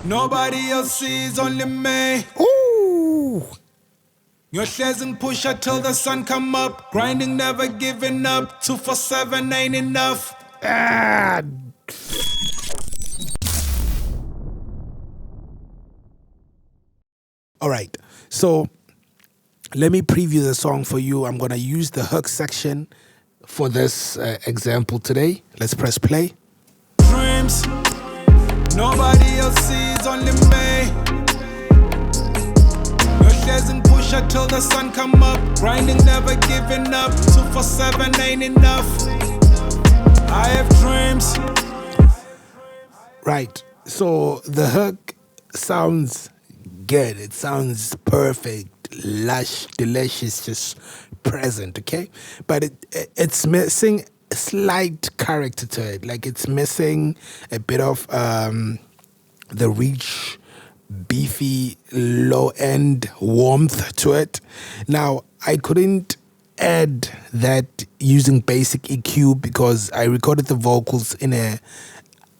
Nobody else sees, only me. Ooh. Your and push till the sun come up. Grinding, never giving up. 247 ain't enough. Ah. All right. So let me preview the song for you. I'm going to use the hook section for this example today. Let's press play. Dreams. Nobody else sees, only me. And push till the sun come up. Grinding, never giving up. 247 ain't enough. I have dreams. Right. So the hook sounds good. It sounds perfect, lush, delicious, just present, okay? But it's missing a slight character to it. Like it's missing a bit of the rich, beefy, low-end warmth to it. Now, I couldn't add that using basic EQ because I recorded the vocals in a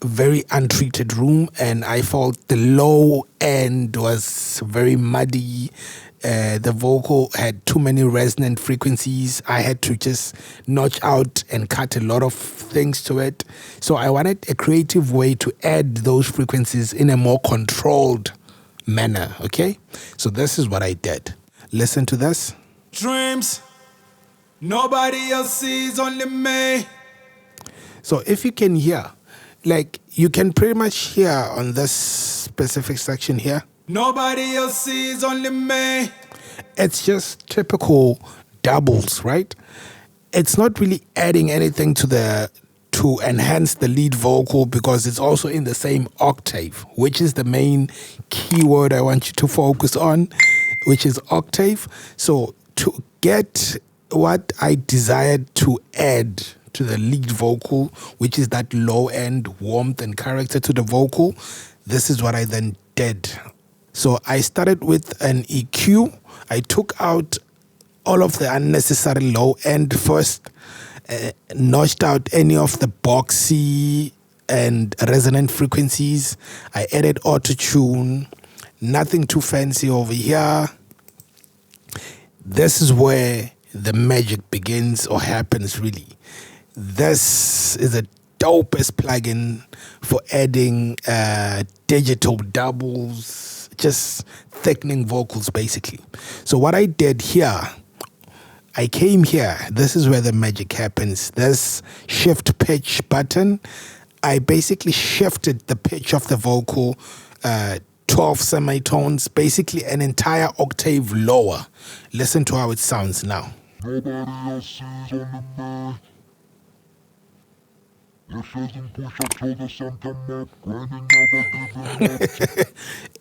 very untreated room and I felt the low end was very muddy. The vocal had too many resonant frequencies. I had to just notch out and cut a lot of things to it. So I wanted a creative way to add those frequencies in a more controlled manner, okay? So this is what I did. Listen to this. Dreams. Nobody else sees, only me. So if you can hear, like you can pretty much hear on this specific section here. Nobody else sees, only me. It's just typical doubles, right? It's not really adding anything to enhance the lead vocal because it's also in the same octave, which is the main keyword I want you to focus on, which is octave. So to get what I desired to add to the lead vocal, which is that low end warmth and character to the vocal, this is what I then did. So I started with an EQ. I took out all of the unnecessary low end first, notched out any of the boxy and resonant frequencies. I added auto-tune, nothing too fancy over here. This is where the magic begins or happens really. This is a dopest plugin for adding digital doubles, just thickening vocals basically. So what I did here, I came here, this is where the magic happens. This shift pitch button, I basically shifted the pitch of the vocal 12 semitones, basically an entire octave lower. Listen to how it sounds now.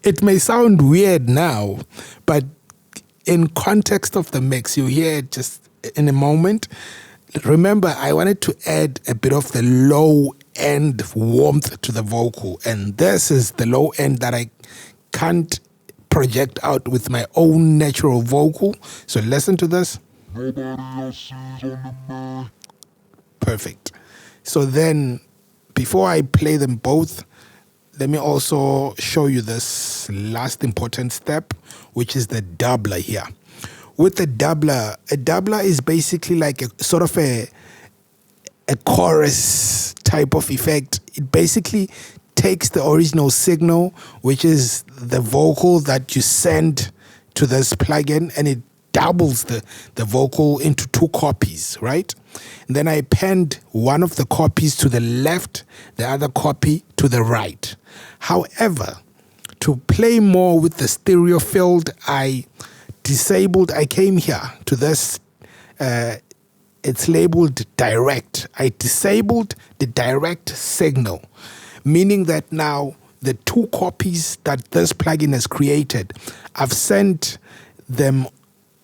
It may sound weird now, but in context of the mix, you hear it just in a moment. Remember, I wanted to add a bit of the low end warmth to the vocal, and this is the low end that I can't project out with my own natural vocal. So listen to this. Perfect. So then, before I play them both, let me also show you this last important step, which is the doubler here. With the doubler, a doubler is basically like a sort of a chorus type of effect. It basically takes the original signal, which is the vocal that you send to this plugin, and it doubles the vocal into 2 copies, right? And then I penned one of the copies to the left, the other copy to the right. However, to play more with the stereo field, I came here to this, it's labeled direct. I disabled the direct signal, meaning that now the 2 copies that this plugin has created, I've sent them,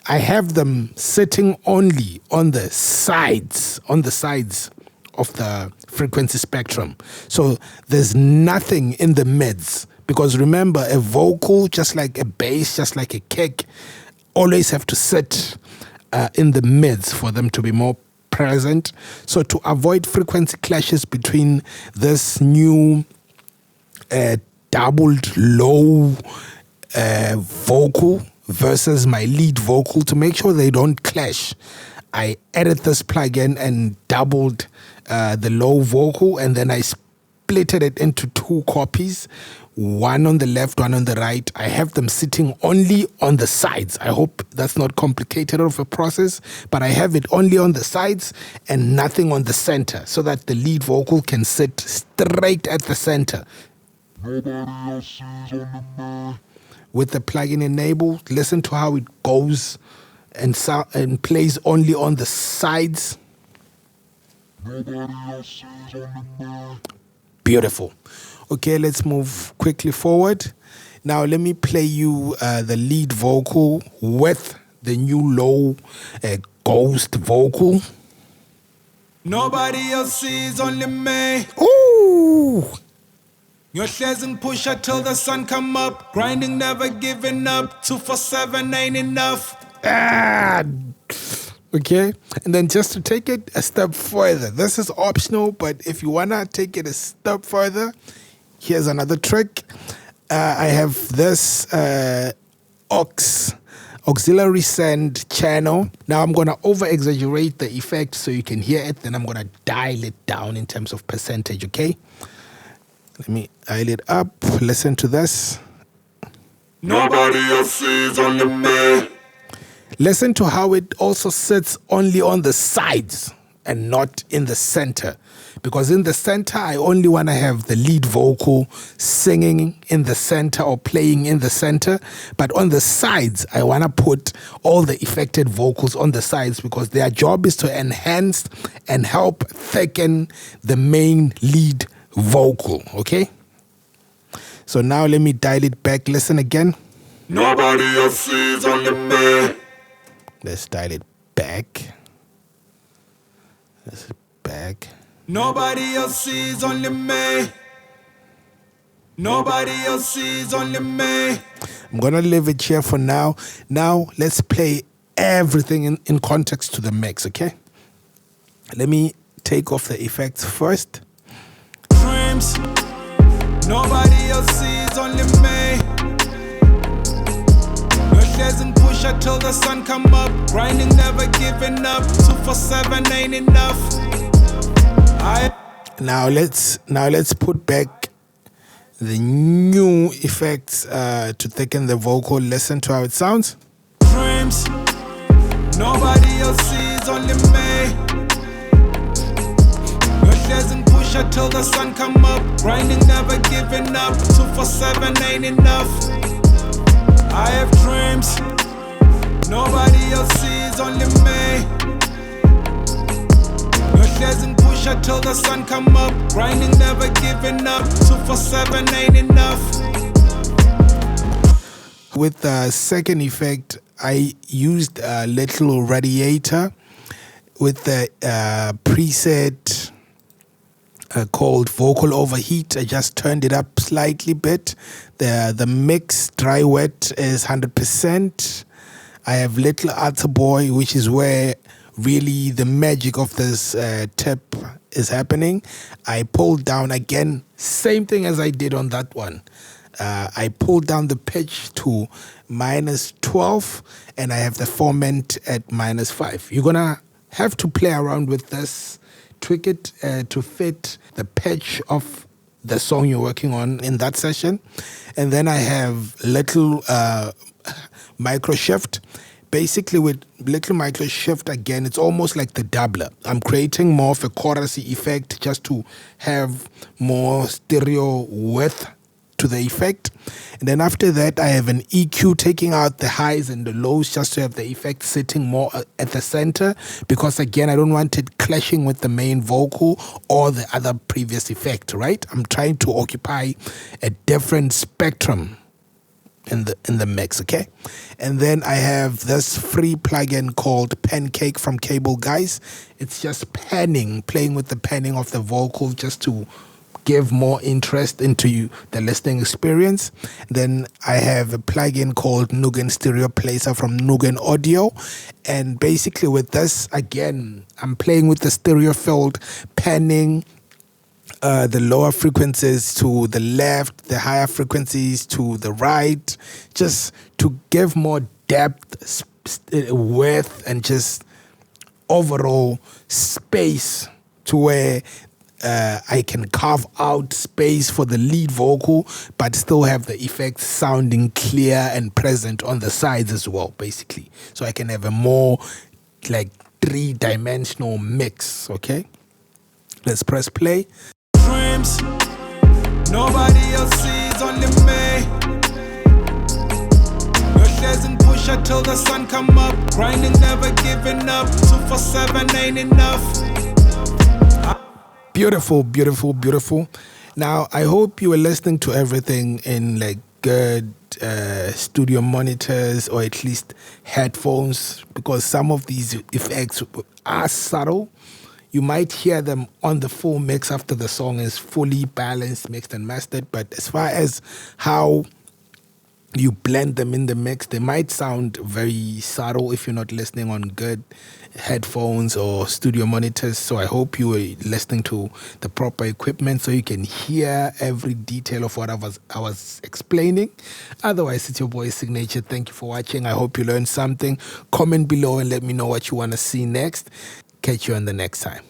I have them sitting only on the sides of the frequency spectrum. So there's nothing in the mids, because remember, a vocal, just like a bass, just like a kick, always have to sit in the mids for them to be more present. So to avoid frequency clashes between this new doubled low vocal versus my lead vocal to make sure they don't clash. I added this plugin and doubled the low vocal, and then I splitted it into 2 copies, one on the left, one on the right. I have them sitting only on the sides. I hope that's not complicated of a process, but I have it only on the sides and nothing on the center so that the lead vocal can sit straight at the center. With the plugin enabled, listen to how it goes and plays only on the sides. Beautiful. Okay, let's move quickly forward. Now let me play you the lead vocal with the new low ghost vocal. Nobody else sees, only me. Ooh! Your shares and push till the sun come up. Grinding, never giving up. 247 ain't enough. Okay, and then just to take it a step further, this is optional, but if you wanna take it a step further, here's another trick. I have this auxiliary send channel. Now I'm gonna over exaggerate the effect so you can hear it, then I'm gonna dial it down in terms of percentage, okay? Let me dial it up, listen to this. Nobody else sees, only me. Listen to how it also sits only on the sides and not in the center. Because in the center, I only want to have the lead vocal singing in the center or playing in the center. But on the sides, I want to put all the affected vocals on the sides because their job is to enhance and help thicken the main lead vocal, okay? So now let me dial it back. Listen again. Nobody else sees, only me. Let's dial it back. Let's back. Nobody else sees, only me. Nobody else sees, only me. I'm gonna leave it here for now. Now let's play everything in context to the mix, okay? Let me take off the effects first. Dreams. Nobody else sees, only me. And push till the sun come up. Grinding, never giving up. 247 ain't enough. Now let's put back the new effects to thicken the vocal. Listen to how it sounds. Dreams. Nobody else sees, only me. And push till the sun come up. Grinding, never giving up. 247 ain't enough. I have dreams, nobody else sees, only me. Your shares and push till the sun come up. Grinding, never giving up. 247 ain't enough. With the second effect, I used a little radiator with the preset called vocal overheat. I just turned it up slightly bit. The mix dry wet is 100%. I have little Thato Boy, which is where really the magic of this tip is happening. I pulled down again, same thing as I did on that one. I pulled down the pitch to -12 and I have the formant at -5. You're gonna have to play around with this, tweak it to fit the pitch of the song you're working on in that session. And then I have little micro shift. Basically with little micro shift, again, it's almost like the doubler. I'm creating more of a chorusy effect just to have more stereo width to the effect. And then after that, I have an EQ taking out the highs and the lows just to have the effect sitting more at the center, because again, I don't want it clashing with the main vocal or the other previous effect, right? I'm trying to occupy a different spectrum in the mix, okay? And then I have this free plugin called Pancake from Cable Guys. It's just panning, playing with the panning of the vocal just to give more interest into the listening experience. Then I have a plugin called Nugen Stereo Placer from Nugen Audio. And basically with this, again, I'm playing with the stereo field, panning, the lower frequencies to the left, the higher frequencies to the right, just to give more depth, width, and just overall space to where I can carve out space for the lead vocal, but still have the effects sounding clear and present on the sides as well, basically. So I can have a more like three-dimensional mix, okay? Let's press play. Dreams, nobody else sees, only me. And push until the sun come up. Grinding, never giving up. 247 ain't enough. Beautiful, beautiful, beautiful. Now, I hope you were listening to everything in like good studio monitors or at least headphones, because some of these effects are subtle. You might hear them on the full mix after the song is fully balanced, mixed and mastered. But as far as how you blend them in the mix, they might sound very subtle if you're not listening on good headphones or studio monitors. So I hope you were listening to the proper equipment so you can hear every detail of what I was explaining. Otherwise, it's your boy Cgnature. Thank you for watching. I hope you learned something. Comment below and let me know what you want to see next. Catch you on the next time.